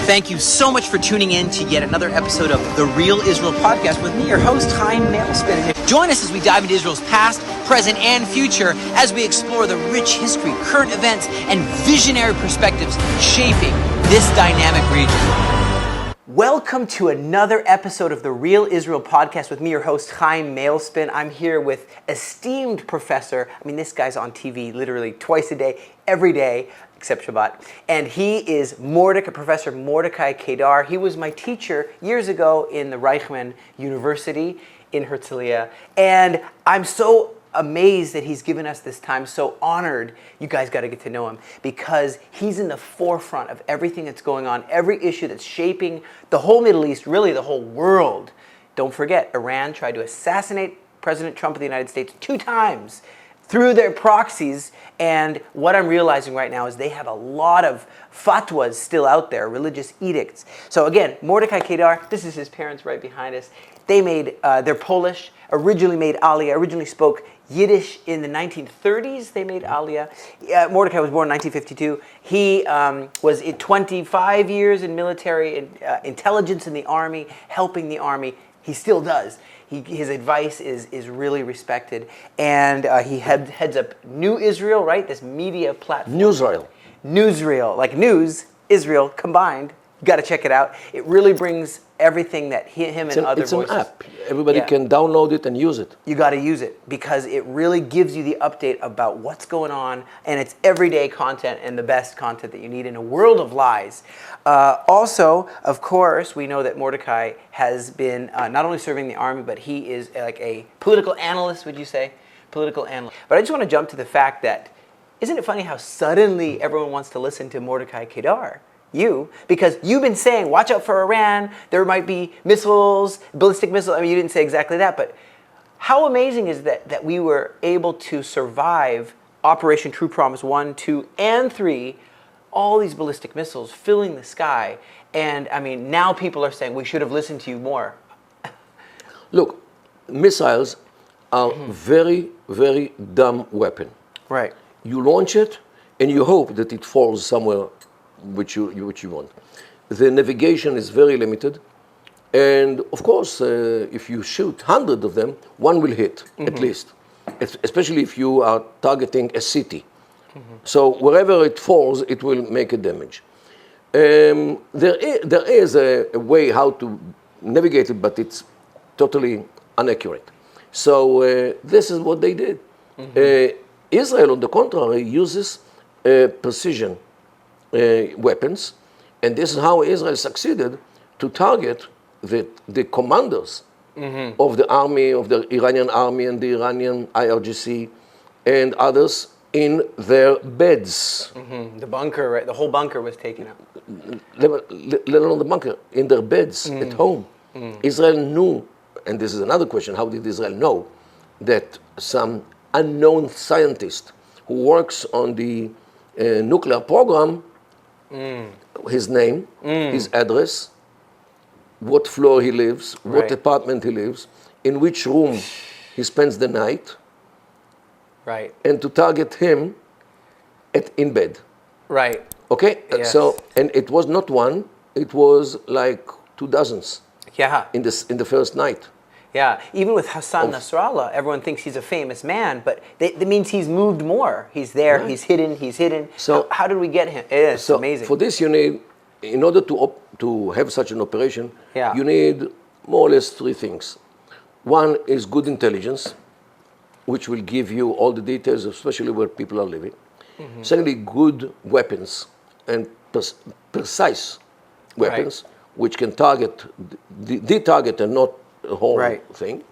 Thank you so much for tuning in to yet another episode of The Real Israel Podcast with me, your host, Chaim Mailspin. Join us as we dive into Israel's past, present, and future as we explore the rich history, current events, and visionary perspectives shaping this dynamic region. Welcome to another episode of The Real Israel Podcast with me, your host, Chaim Mailspin. I'm here with esteemed professor. This guy's on TV literally twice a day, every day, except Shabbat. And he is Professor Mordechai Kedar. He was my teacher years ago in the Reichman University in Herzliya. And I'm so amazed that he's given us this time, so honored. You guys got to get to know him because he's in the forefront of everything that's going on, every issue that's shaping the whole Middle East, really the whole world. Don't forget, Iran tried to assassinate President Trump of the United States 2 times through their proxies, and what I'm realizing right now is they have a lot of fatwas still out there, religious edicts. So again, Mordechai Kedar, this is his parents right behind us. They're Polish, originally made Aliyah, originally spoke Yiddish in the 1930s, they made Aliyah. Mordechai was born in 1952. He was 25 years in military intelligence in the army, helping the army. He still does. His advice is really respected, and he heads up New Israel, right? This media platform. Newsreel, like news, Israel combined. You got to check it out. It really brings everything that him and other voices. It's an app. Everybody can download it and use it. You got to use it because it really gives you the update about what's going on, and it's everyday content and the best content that you need in a world of lies. Also, of course, we know that Mordechai has been not only serving the army, but he is like a political analyst, would you say? Political analyst. But I just want to jump to the fact that, isn't it funny how suddenly everyone wants to listen to Mordechai Kedar? Because you've been saying, watch out for Iran, there might be missiles, ballistic missiles. You didn't say exactly that, but how amazing is that we were able to survive Operation True Promise 1, 2, and 3, all these ballistic missiles filling the sky. And now people are saying we should have listened to you more. Look, missiles are very, very dumb weapon. Right. You launch it and you hope that it falls somewhere which you want. The navigation is very limited, and of course, if you shoot 100 of them, one will hit at least, especially if you are targeting a city. So wherever it falls, it will make a damage. There is a way how to navigate it, but it's totally inaccurate. So this is what they did. Israel, on the contrary, uses precision weapons, and this is how Israel succeeded to target the commanders of the army, of the Iranian army and the Iranian IRGC and others in their beds. The bunker, right? The whole bunker was taken out. Let alone the bunker, in their beds at home. Israel knew, and this is another question, how did Israel know that some unknown scientist who works on the nuclear program, his name, his address, what floor he lives, what apartment he lives, in which room he spends the night, and to target him in bed. Right. Okay? Yes. So, and it was not one, it was like 2 dozens. Yeah. In the first night. Yeah, even with Hassan Nasrallah, everyone thinks he's a famous man, but that means he's moved more. He's there, he's hidden. So how did we get him? It's amazing. For this you need, in order to have such an operation, you need more or less 3 things. One is good intelligence, which will give you all the details, especially where people are living. Secondly, good weapons and precise weapons, which can target the target and not the whole thing,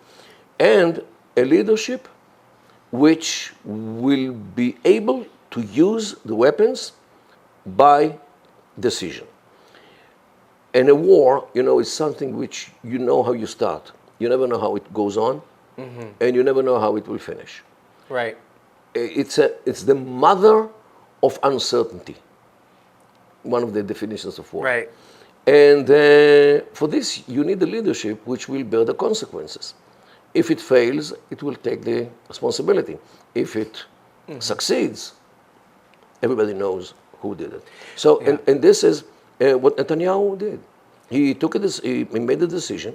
and a leadership which will be able to use the weapons by decision. And a war, is something which you know how you start. You never know how it goes on, and you never know how it will finish. Right. It's the mother of uncertainty. One of the definitions of war. Right. And for this, you need a leadership which will bear the consequences. If it fails, it will take the responsibility. If it succeeds, everybody knows who did it. So, and this is what Netanyahu did. He took he made a decision,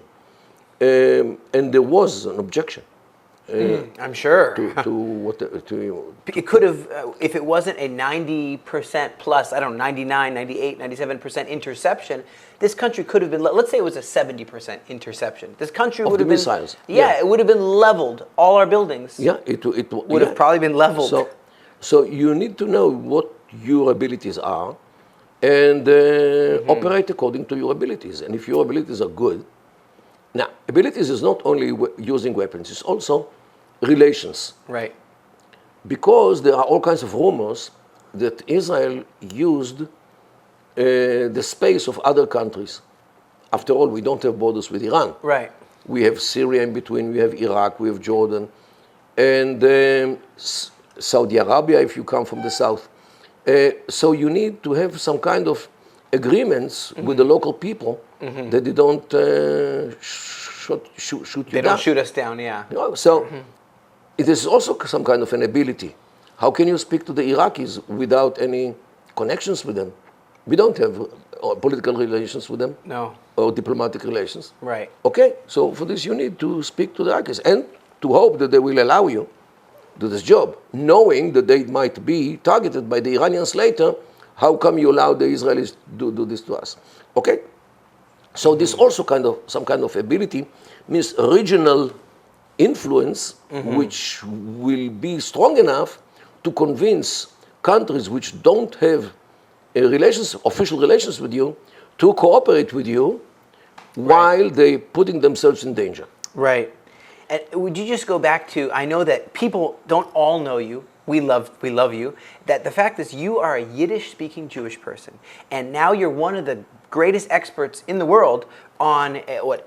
and there was an objection. I'm sure. It could have, if it wasn't a 90% plus, I don't know, 99, 98, 97% interception, this country could have been, let's say it was a 70% interception. This country would have been, missiles. Yeah, it would have been leveled. All our buildings it would have probably been leveled. So you need to know what your abilities are and operate according to your abilities. And if your abilities are good, now, abilities is not only using weapons, it's also relations. Right. Because there are all kinds of rumors that Israel used the space of other countries. After all, we don't have borders with Iran. Right. We have Syria in between, we have Iraq, we have Jordan, and Saudi Arabia if you come from the south. So you need to have some kind of agreements with the local people that they don't shoot you down. They don't shoot us down, yeah. So it is also some kind of an ability. How can you speak to the Iraqis without any connections with them? We don't have political relations with them. No. Or diplomatic relations. Right. Okay, so for this you need to speak to the Iraqis and to hope that they will allow you to do this job, knowing that they might be targeted by the Iranians later. How come you allow the Israelis to do this to us? Okay, so this also some kind of ability means regional influence, which will be strong enough to convince countries which don't have official relations with you, to cooperate with you while they're putting themselves in danger. Right. And would you just go back to, I know that people don't all know you. We love you. That the fact is you are a Yiddish-speaking Jewish person, and now you're one of the greatest experts in the world on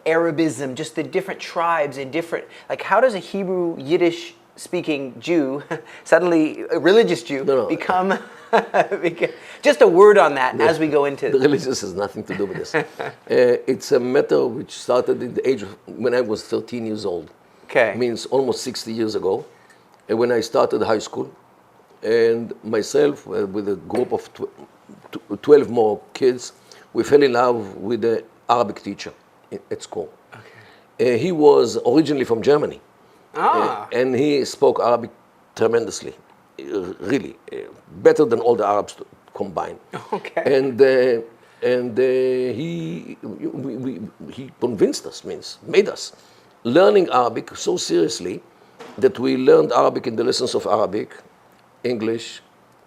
Arabism, just the different tribes and different, like how does a Hebrew Yiddish-speaking Jew, suddenly a religious Jew, become, just a word on that as we go into the religious has nothing to do with this. It's a matter which started in the age of when I was 13 years old. Okay. Means almost 60 years ago. And when I started high school, and myself with a group of 12 more kids, we fell in love with the Arabic teacher at school. Okay. He was originally from Germany. And he spoke Arabic tremendously, really, better than all the Arabs combined. Okay. And he convinced us, made us learning Arabic so seriously that we learned Arabic in the lessons of Arabic, English,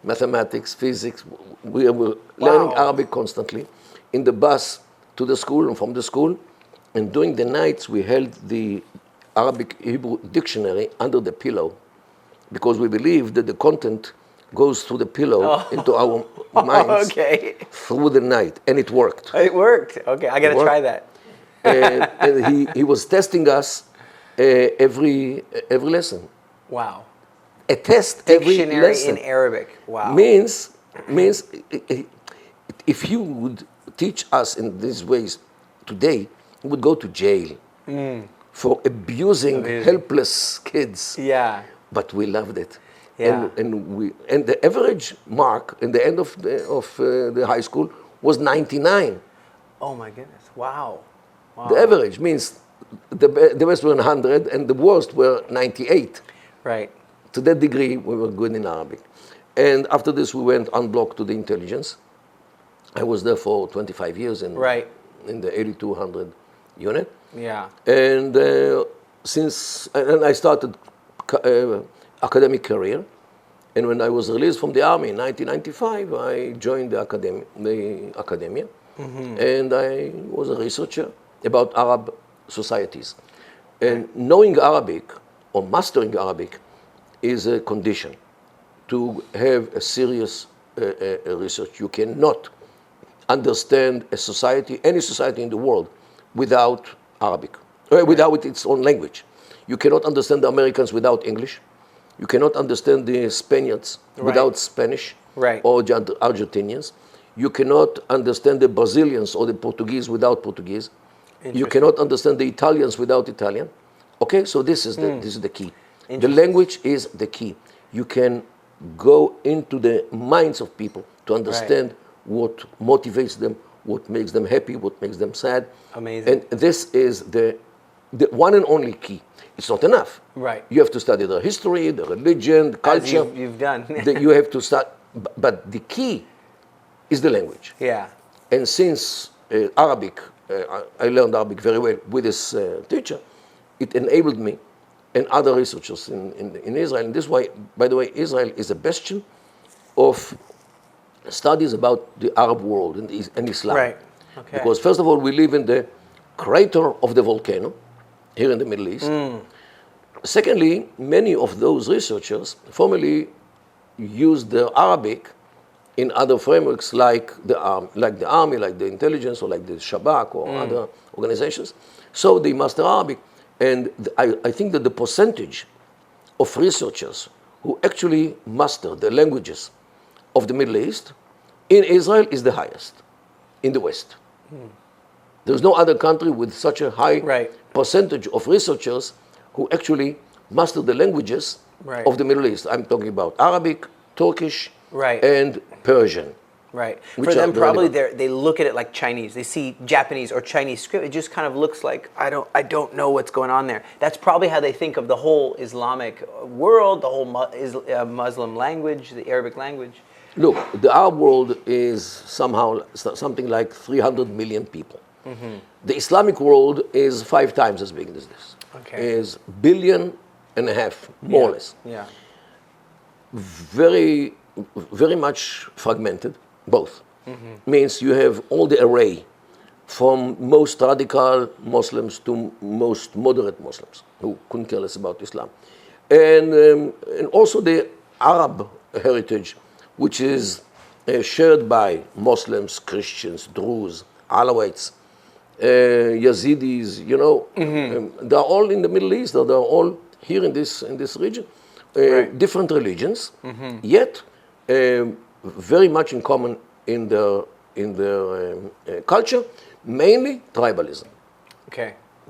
mathematics, physics. We were learning Arabic constantly in the bus to the school and from the school. And during the nights, we held the Arabic Hebrew dictionary under the pillow because we believed that the content goes through the pillow into our minds through the night. And it worked. It worked. Okay, I got to try that. And he was testing us every lesson. Wow. A test every Dictionary lesson. in Arabic. Wow. Means if you would teach us in these ways today, you would go to jail for abusing helpless kids. Yeah. But we loved it. Yeah. And the average mark in the end of the high school was 99. Oh my goodness. Wow. The average means the best were 100 and the worst were 98. Right. To that degree, we were good in Arabic. And after this, we went en bloc to the intelligence. I was there for 25 years in the 8200 unit. Yeah. And and I started academic career. And when I was released from the army in 1995, I joined the academia. And I was a researcher about Arab societies. And knowing Arabic or mastering Arabic is a condition to have a serious research. You cannot understand a society, any society in the world, without Arabic, without its own language. You cannot understand the Americans without English. You cannot understand the Spaniards without Spanish or Argentinians. You cannot understand the Brazilians or the Portuguese without Portuguese. You cannot understand the Italians without Italian. Okay, so this is the key. The language is the key. You can go into the minds of people to understand what motivates them, what makes them happy, what makes them sad. Amazing. And this is the one and only key. It's not enough. Right. You have to study the history, the religion, the culture. As you've done. You have to start, but the key is the language. Yeah. And since Arabic, I learned Arabic very well with this teacher, it enabled me and other researchers in Israel. And this is why, by the way, Israel is a bastion of studies about the Arab world and Islam. Right. Okay. Because first of all, we live in the crater of the volcano here in the Middle East. Secondly, many of those researchers formerly used the Arabic in other frameworks like the army, like the intelligence, or like the Shabak or other organizations. So they master Arabic. And I think that the percentage of researchers who actually master the languages of the Middle East in Israel is the highest in the West. There's no other country with such a high percentage of researchers who actually master the languages of the Middle East. I'm talking about Arabic, Turkish, and Persian. Right. For them, probably they look at it like Chinese. They see Japanese or Chinese script. It just kind of looks like I don't know what's going on there. That's probably how they think of the whole Islamic world, the whole Muslim language, the Arabic language. Look, the Arab world is somehow something like 300 million people. The Islamic world is 5 times as big as this. Okay. Is 1.5 billion, more or less. Yeah. Very, very much fragmented, both. Means you have all the array from most radical Muslims to most moderate Muslims who couldn't care less about Islam. And also the Arab heritage, which is shared by Muslims, Christians, Druze, Alawites, Yazidis, they're all in the Middle East, or they're all here in this region. Different religions, yet very much in common in their culture, mainly tribalism,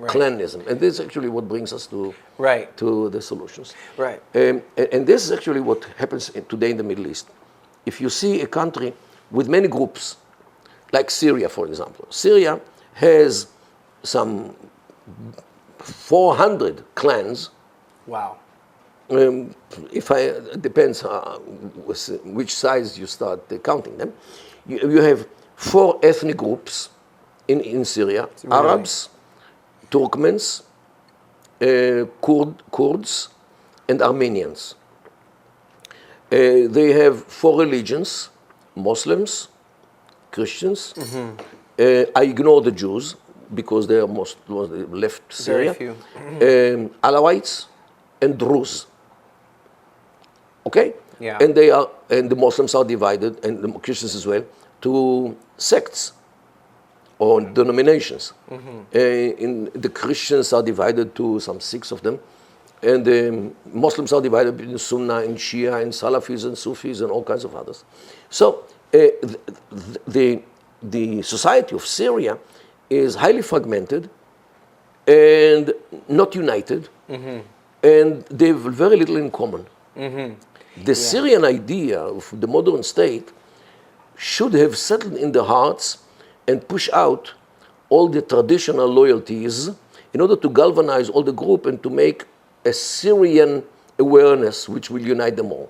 clanism, and this is actually what brings us to the solutions. Right. And this is actually what happens today in the Middle East. If you see a country with many groups, like Syria, for example, Syria has some 400 clans. Wow. Depends which size you start counting them. You have 4 ethnic groups in Syria: Arabs, Turkmens, Kurds, and Armenians. They have 4 religions: Muslims, Christians. I ignore the Jews because they are most left Syria. Very few. Alawites and Druze. Okay? Yeah. And the Muslims are divided, and the Christians as well, to sects or denominations. The Christians are divided to some 6 of them, and the Muslims are divided between Sunnah and Shia and Salafis and Sufis and all kinds of others. So the society of Syria is highly fragmented and not united, and they have very little in common. The Syrian idea of the modern state should have settled in the hearts and push out all the traditional loyalties in order to galvanize all the group and to make a Syrian awareness which will unite them all.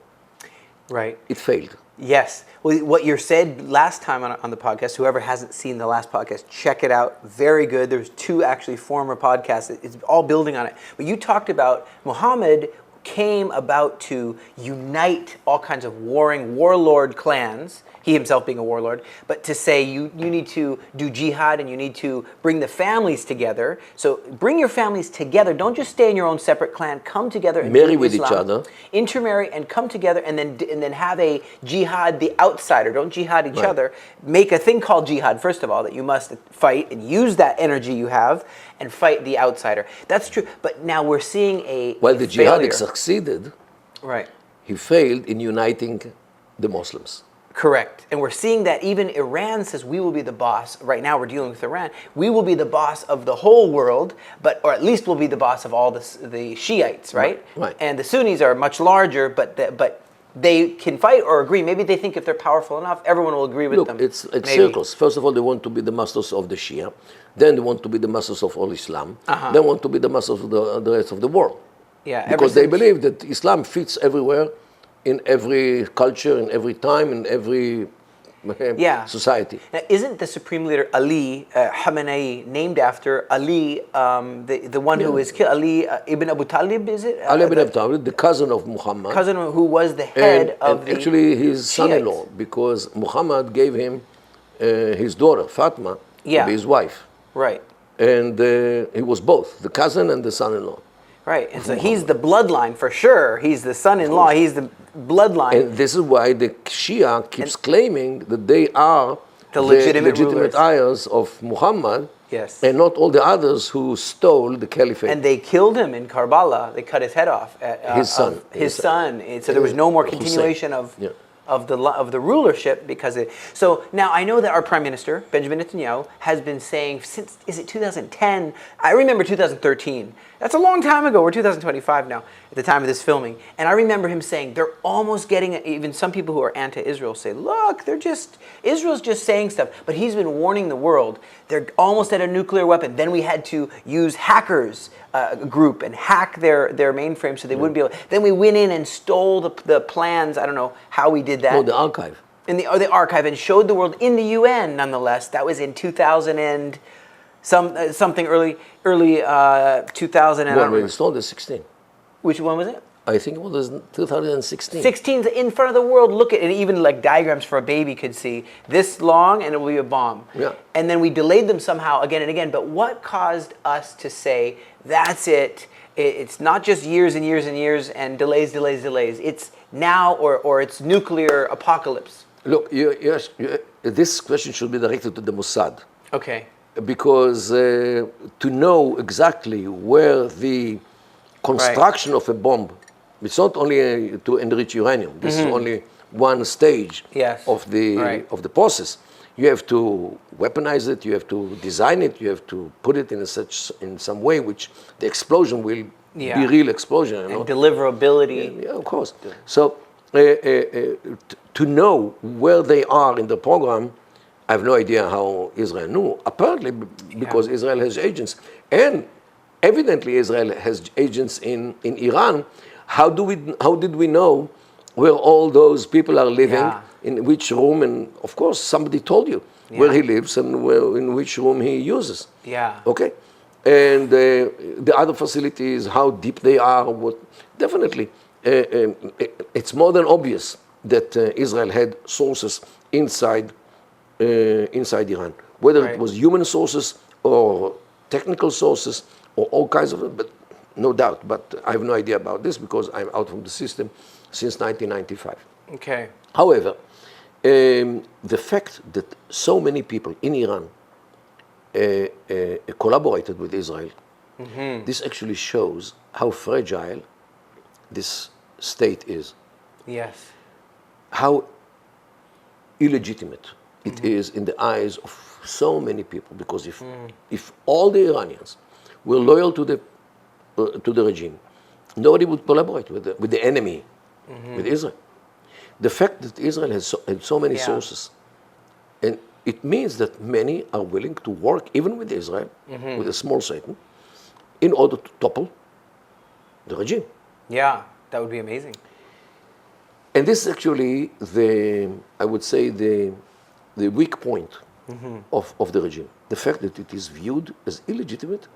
Right. It failed. Yes. Well, what you said last time on the podcast, whoever hasn't seen the last podcast, check it out. Very good. There's 2 actually former podcasts. It's all building on it. But you talked about Muhammad came about to unite all kinds of warring warlord clans, he himself being a warlord, but to say you need to do jihad and you need to bring the families together. So bring your families together. Don't just stay in your own separate clan. Come together and marry with each other. Intermarry and come together, and then have a jihad the outsider. Don't jihad each other. Make a thing called jihad, first of all, that you must fight and use that energy you have and fight the outsider. That's true. But now we're seeing the jihad succeeded. Right. He failed in uniting the Muslims. Correct. And we're seeing that even Iran says we will be the boss. Right now we're dealing with Iran. We will be the boss of the whole world, or at least we'll be the boss of all the Shiites, right? Right. And the Sunnis are much larger, but they can fight or agree. Maybe they think if they're powerful enough, everyone will agree with them. Look, it's circles. First of all, they want to be the masters of the Shia. Then they want to be the masters of all Islam. They want to be the masters of the rest of the world. Yeah, because they believe that Islam fits everywhere, in every culture, in every time, in every society. Now, isn't the supreme leader Ali Khamenei named after Ali, the one who was killed, Ali ibn Abu Talib, is it? Ali ibn Abu Talib, the cousin of Muhammad. Cousin who was the head of the actually his son-in-law, because Muhammad gave him his daughter, Fatima, to be his wife. Right. And he was both, the cousin and the son-in-law. Right, and so he's the bloodline for sure. He's the son-in-law. He's the bloodline. And this is why the Shia keeps claiming that they are the legitimate heirs of Muhammad. Yes. And not all the others who stole the caliphate. And they killed him in Karbala. They cut his head off. His son. His son. So there was no more continuation of the rulership because of it. So now I know that our Prime Minister, Benjamin Netanyahu, has been saying since, is it 2010? I remember 2013. That's a long time ago. We're 2025 now at the time of this filming. And I remember him saying they're almost getting, even some people who are anti-Israel say, look, Israel's just saying stuff. But he's been warning the world. They're almost at a nuclear weapon. Then we had to use hackers group and hack their mainframe so they wouldn't be able. Then we went in and stole the plans. I don't know how we did that. No, the archive. In the archive, and showed the world in the UN nonetheless. That was in 2000 and something early 2000. Well, we installed the 16. Which one was it? I think it was 2016. 16 in front of the world. Look at it. Even like diagrams for a baby could see this long, and it will be a bomb. Yeah. And then we delayed them somehow again and again. But what caused us to say that's it? It's not just years and years and years and delays. It's now or it's nuclear apocalypse. Look, yes, this question should be directed to the Mossad. Okay. Because to know exactly where the construction of a bomb, it's not only to enrich uranium. This is only one stage of the process. You have to weaponize it. You have to design it. You have to put it in some way which the explosion will be real explosion. You know? And deliverability. Yeah, of course. So to know where they are in the program, I have no idea how Israel knew. Apparently, because Israel has agents, and evidently Israel has agents in Iran. How did we know where all those people are living, in which room? And of course, somebody told you where he lives and in which room he uses. Yeah. Okay. And the other facilities, how deep they are. Definitely, it's more than obvious that Israel had sources inside Iran, whether it was human sources or technical sources or all kinds of it, but no doubt. But I have no idea about this because I'm out from the system since 1995. Okay. However, the fact that so many people in Iran collaborated with Israel, this actually shows how fragile this state is. Yes. How illegitimate it is in the eyes of so many people, because if all the Iranians were loyal to the regime, nobody would collaborate with the enemy, with Israel. The fact that Israel has so many sources, and it means that many are willing to work even with Israel, with a small Satan, in order to topple the regime. Yeah, that would be amazing. And this is actually I would say the weak point of the regime. The fact that it is viewed as illegitimate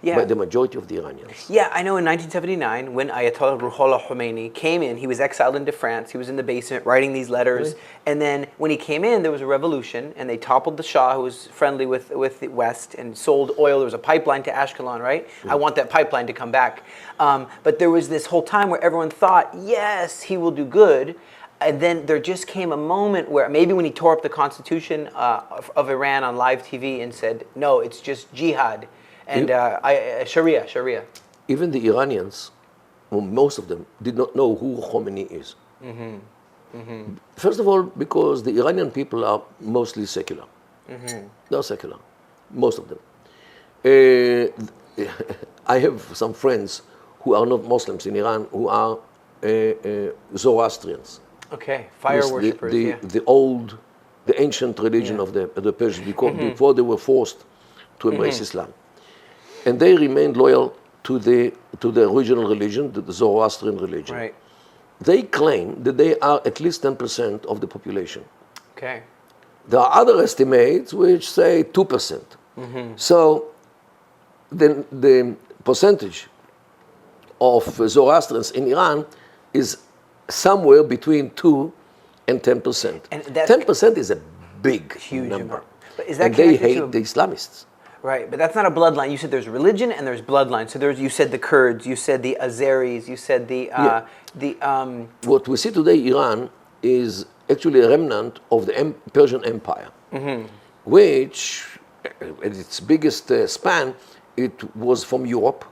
by the majority of the Iranians. Yeah, I know in 1979, when Ayatollah Ruhollah Khomeini came in, he was exiled into France. He was in the basement writing these letters. Right. And then when he came in, there was a revolution, and they toppled the Shah, who was friendly with the West, and sold oil. There was a pipeline to Ashkelon, right? I want that pipeline to come back. But there was this whole time where everyone thought, yes, he will do good. And then there just came a moment where maybe when he tore up the constitution of Iran on live TV and said, no, it's just jihad and Sharia. Even the Iranians, well, most of them, did not know who Khomeini is. First of all, because the Iranian people are mostly secular. They're secular, most of them. I have some friends who are not Muslims in Iran who are Zoroastrians. Okay, fire worshippers. The ancient religion of the Persians before they were forced to embrace Islam, and they remained loyal to the original religion, the Zoroastrian religion. Right. They claim that they are at least 10% of the population. Okay. There are other estimates which say 2%. So the percentage of Zoroastrians in Iran is somewhere between 2 and 10%. And that's 10% is a big huge number. amount. But is that and they connected hate the Islamists. Right, but that's not a bloodline. You said there's religion and there's bloodline. So you said the Kurds, you said the Azeris, you said What we see today, Iran, is actually a remnant of the Persian Empire, which, at its biggest span, it was from Europe.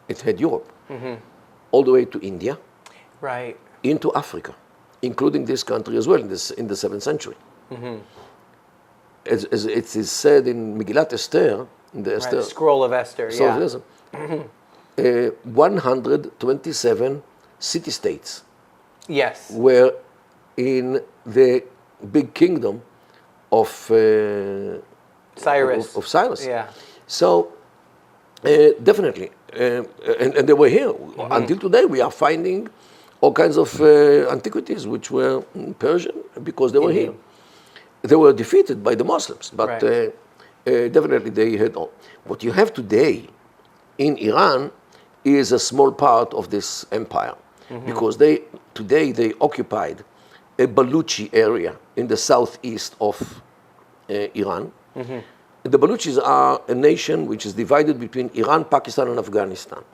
It had Europe, all the way to India, right, into Africa, including this country as well in the 7th century. As it is said in Megillat Esther, in the Esther, Scroll of Esther, 127 city-states were in the big kingdom of Cyrus. Of Cyrus. Yeah. So, definitely. And they were here. Until today, we are finding all kinds of antiquities which were Persian because they were here. They were defeated by the Muslims, but definitely they had all. What you have today in Iran is a small part of this empire because today they occupied a Baluchi area in the southeast of Iran. The Baluchis are a nation which is divided between Iran, Pakistan, and Afghanistan.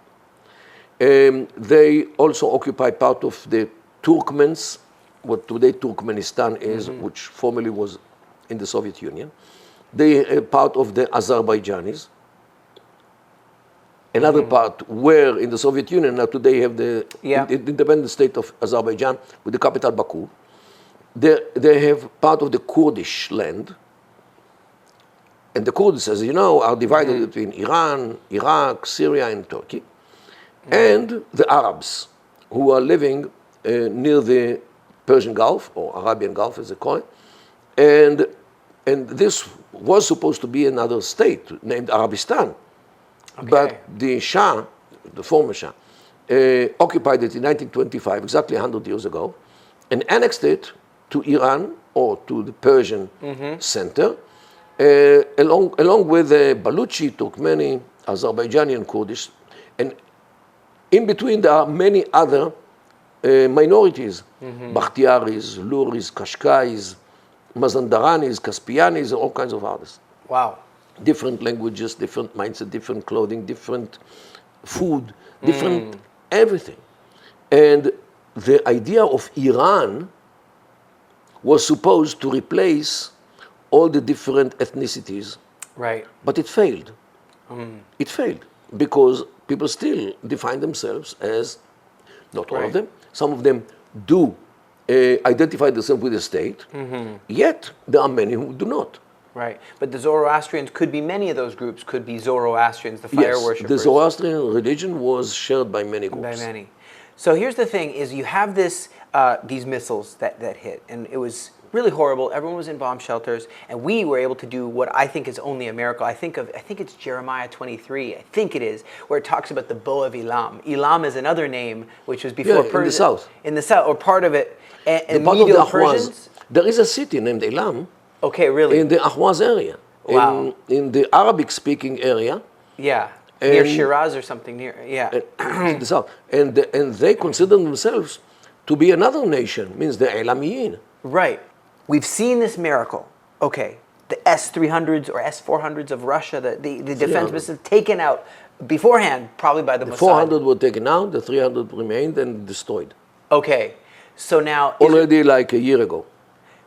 They also occupy part of the Turkmens, what today Turkmenistan is, which formerly was in the Soviet Union. They are part of the Azerbaijanis. Another part were in the Soviet Union, now today have the independent state of Azerbaijan with the capital Baku. They have part of the Kurdish land. And the Kurds, as you know, are divided between Iran, Iraq, Syria, and Turkey. And the Arabs, who are living near the Persian Gulf, or Arabian Gulf as they call it. And this was supposed to be another state named Arabistan. But the Shah, the former Shah, occupied it in 1925, exactly 100 years ago, and annexed it to Iran, or to the Persian center, along with Baluchi, Turkmeni, Azerbaijani, and Kurdish. And in between, there are many other minorities, Bakhtiaris, Luris, Kashkais, Mazandaranis, Caspianis, all kinds of others. Wow. Different languages, different mindset, different clothing, different food, different everything. And the idea of Iran was supposed to replace all the different ethnicities. Right. But it failed. It failed because people still define themselves as, not all of them, some of them do identify themselves with the state, yet there are many who do not. Right, but the Zoroastrians could be many of those groups, could be Zoroastrians, the fire worshippers. The Zoroastrian religion was shared by many groups. By many. So here's the thing, is you have this, these missiles that hit, and it was really horrible. Everyone was in bomb shelters, and we were able to do what I think is only a miracle. I think it's Jeremiah 23, I think it is, where it talks about the bow of Elam. Elam is another name, which was before Persia. In the south. In the south, or part of it. And part of the Ahwaz. Persians. There is a city named Elam. Okay, really? In the Ahwaz area. Wow. In the Arabic-speaking area. Yeah, near Shiraz or something near, in the south. And they consider themselves to be another nation, means the Elamiyin. Right. We've seen this miracle. Okay, the S-300s or S-400s of Russia, the defense missiles taken out beforehand, probably by the Mossad. 400 were taken out, the 300 remained and destroyed. Okay, so now... Already like a year ago.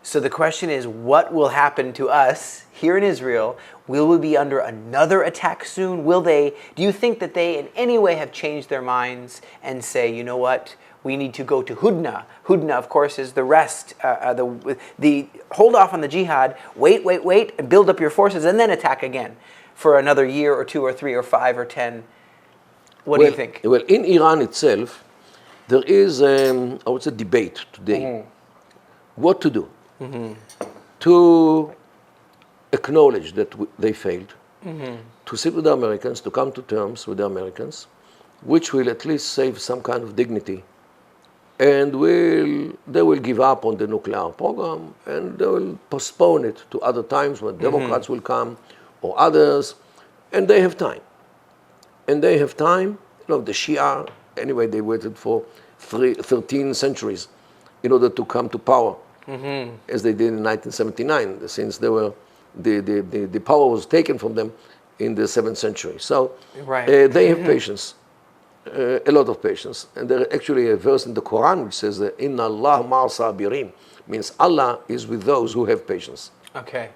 So the question is, what will happen to us here in Israel? Will we be under another attack soon? Do you think that they in any way have changed their minds and say, you know what, we need to go to Hudna. Hudna, of course, is the rest, the hold off on the jihad, wait, and build up your forces, and then attack again for another year or 2 or 3 or 5 or 10. What do you think? Well, in Iran itself, there is, I would say, debate today. What to do? To acknowledge that they failed, to sit with the Americans, to come to terms with the Americans, which will at least save some kind of dignity, and they will give up on the nuclear program, and they will postpone it to other times when Democrats will come or others, and they have time. And they have time. The Shia, anyway, they waited for 13 centuries in order to come to power, as they did in 1979, since the power was taken from them in the 7th century. So they have patience, a lot of patience. And there is actually a verse in the Quran which says that Inna Allah ma'as sabirin, means Allah is with those who have patience. Okay,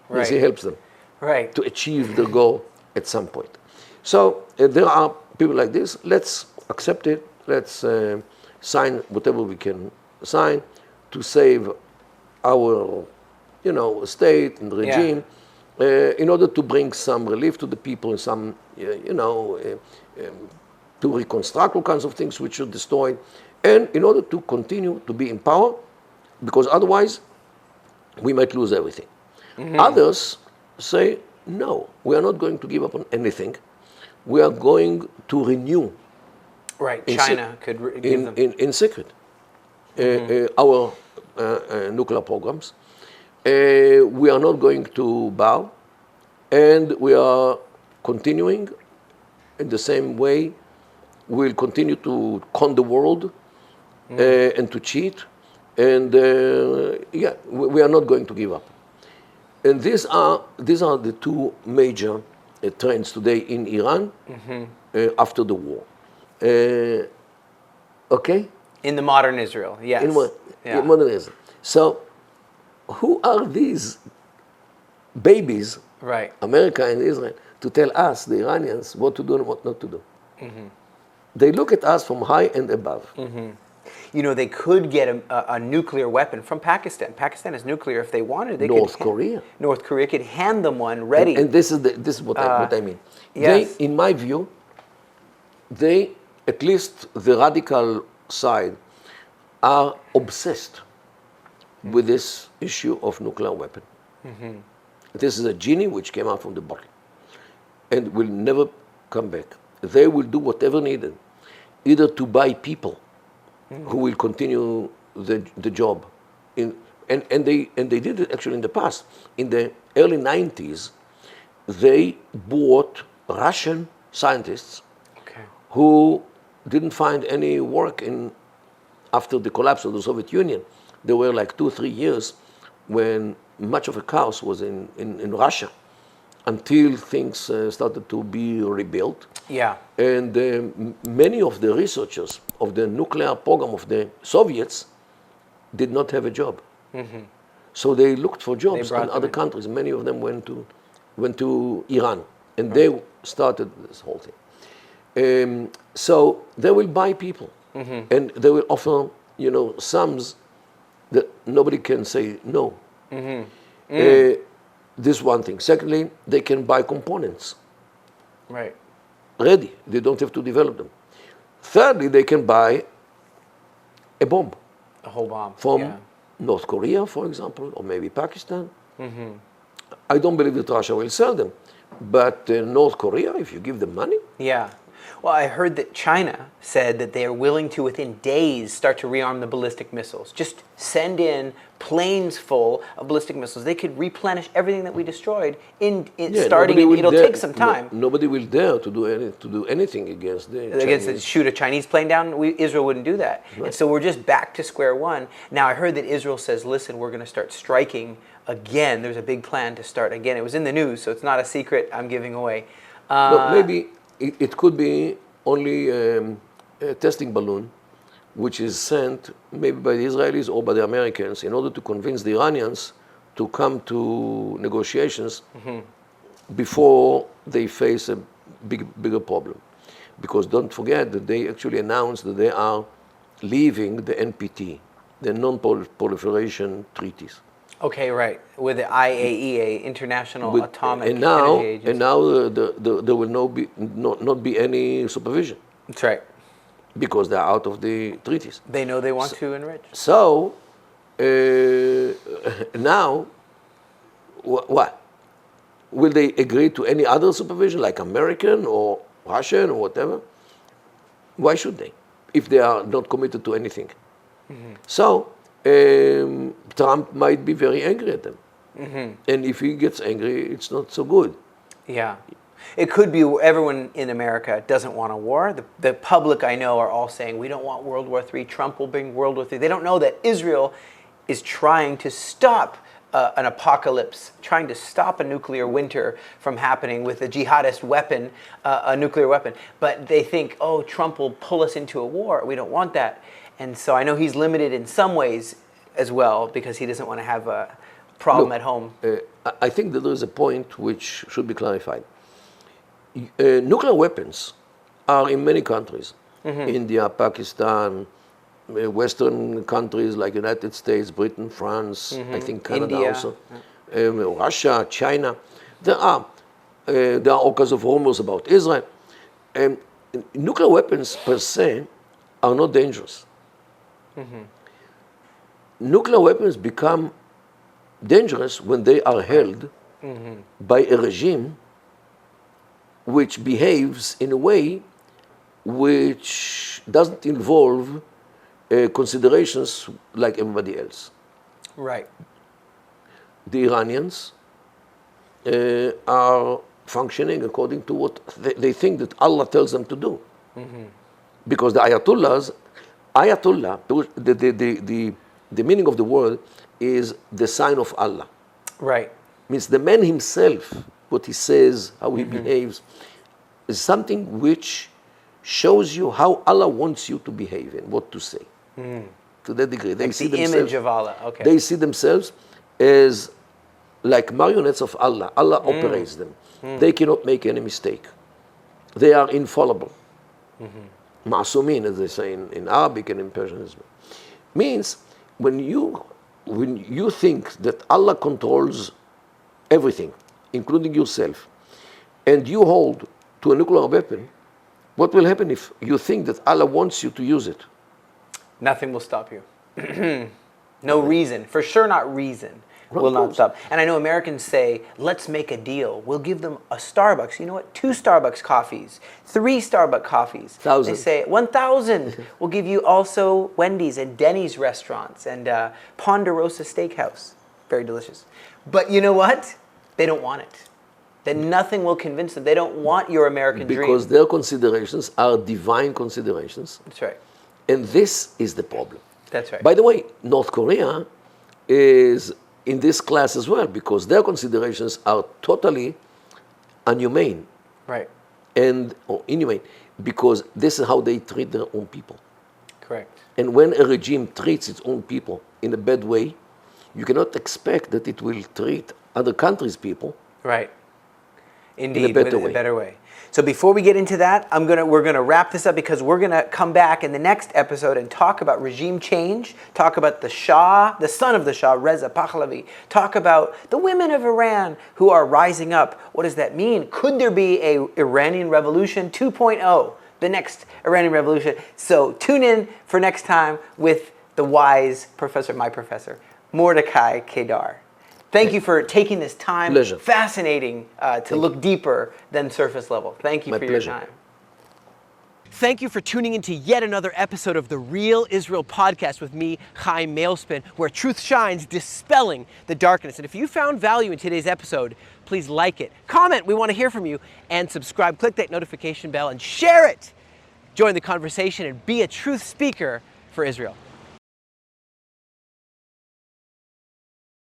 Means He helps them to achieve their goal at some point. So there are people like this. Let's accept it. Let's sign whatever we can sign to save our, state and regime, in order to bring some relief to the people, some, to reconstruct all kinds of things which are destroyed, and in order to continue to be in power, because otherwise we might lose everything. Others say, no, we are not going to give up on anything. We are going to renew. China could give them. In secret our nuclear programs. We are not going to bow, and we are continuing in the same way. We'll continue to con the world and to cheat, and we are not going to give up. And these are the two major trends today in Iran after the war. Okay? In the modern Israel, yes. In modern Israel. So, who are these babies, America and Israel, to tell us, the Iranians, what to do and what not to do? They look at us from high and above. They could get a nuclear weapon from Pakistan. Pakistan is nuclear if they wanted. North Korea could hand them one ready. And this is what I mean. Yes. They, in my view, at least the radical side, are obsessed with this issue of nuclear weapon. This is a genie which came out from the bottle and will never come back. They will do whatever needed, either to buy people who will continue the job. And they did it actually in the past. In the early 90s, they bought Russian scientists who didn't find any work after the collapse of the Soviet Union. There were like 2-3 years when much of a chaos was in Russia until things started to be rebuilt. And many of the researchers of the nuclear program of the Soviets did not have a job. So they looked for jobs in other countries. Many of them went to Iran, and they started this whole thing. So they will buy people, and they will offer, sums that nobody can say no. This one thing. Secondly, they can buy components. Ready. They don't have to develop them. Thirdly, they can buy a bomb. A whole bomb. From North Korea, for example, or maybe Pakistan. I don't believe that Russia will sell them. But North Korea, if you give them money. Well, I heard that China said that they are willing to, within days, start to rearm the ballistic missiles. Just send in planes full of ballistic missiles. They could replenish everything that we destroyed it'll take some time. Nobody will dare to do anything against the Chinese. Shoot a Chinese plane down. Israel wouldn't do that. And so we're just back to square one. Now, I heard that Israel says, listen, we're going to start striking again. There's a big plan to start again. It was in the news, so it's not a secret I'm giving away. Maybe it could be only a testing balloon, which is sent maybe by the Israelis or by the Americans in order to convince the Iranians to come to negotiations before they face a bigger problem. Because don't forget that they actually announced that they are leaving the NPT, the Non-Proliferation Treaties. With the IAEA, International Atomic Energy Agency. And now there will not be any supervision. That's right. because they're out of the treaties. They know they want to enrich. So now, what? Will they agree to any other supervision, like American or Russian or whatever? Why should they, if they are not committed to anything? So Trump might be very angry at them. And if he gets angry, it's not so good. Yeah. It could be everyone in America doesn't want a war. The public, I know, are all saying, we don't want World War III. Trump will bring World War III. They don't know that Israel is trying to stop an apocalypse, trying to stop a nuclear winter from happening with a jihadist weapon, a nuclear weapon. But they think, oh, Trump will pull us into a war. We don't want that. And so I know he's limited in some ways as well, because he doesn't want to have a problem at home. I think that there is a point which should be clarified. Nuclear weapons are in many countries. India, Pakistan, Western countries like United States, Britain, France, I think Canada India. also, Russia, China. There are all kinds of rumors about Israel. Nuclear weapons per se are not dangerous. Nuclear weapons become dangerous when they are held by a regime which behaves in a way which doesn't involve considerations like everybody else. Right. The Iranians are functioning according to what they think that Allah tells them to do. Because the Ayatollah, the meaning of the word is the sign of Allah. Right. Means the man himself, what he says, how he behaves, is something which shows you how Allah wants you to behave and what to say. To that degree. They Like see the image of Allah. Okay. They see themselves as like marionettes of Allah. Allah operates them. They cannot make any mistake. They are infallible. Ma'asumin, as they say in Arabic and in Persian as well. Means when you think that Allah controls everything, including yourself, and you hold to a nuclear weapon, what will happen if you think that Allah wants you to use it? Nothing will stop you. No reason. For sure not reason will not stop. And I know Americans say, let's make a deal. We'll give them a Starbucks. You know what? 2 Starbucks coffees. 3 Starbucks coffees. 1,000. They say 1,000. We'll give you also Wendy's and Denny's restaurants and Ponderosa Steakhouse. Very delicious. But you know what? They don't want it. Then nothing will convince them. They don't want your American dream. Because their considerations are divine considerations. That's right. And this is the problem. That's right. By the way, North Korea is in this class as well, because their considerations are totally inhumane. Right. Or inhumane, because this is how they treat their own people. Correct. And when a regime treats its own people in a bad way, you cannot expect that it will treat other countries' people Right. Indeed, in a a better way. So before we get into that, we're gonna wrap this up, because we're gonna come back in the next episode and talk about regime change, talk about the Shah, the son of the Shah, Reza Pahlavi, talk about the women of Iran who are rising up. What does that mean? Could there be a Iranian Revolution 2.0, the next Iranian Revolution? So tune in for next time with the wise professor, my professor, Mordechai Kedar. Thank you for taking this time. Pleasure. Fascinating to look deeper than surface level. Thank you for your time. Thank you for tuning in to yet another episode of the Real Israel podcast with me, Chaim Mailspin, where truth shines, dispelling the darkness. And if you found value in today's episode, please like it, comment, we want to hear from you, and subscribe. Click that notification bell and share it. Join the conversation and be a truth speaker for Israel.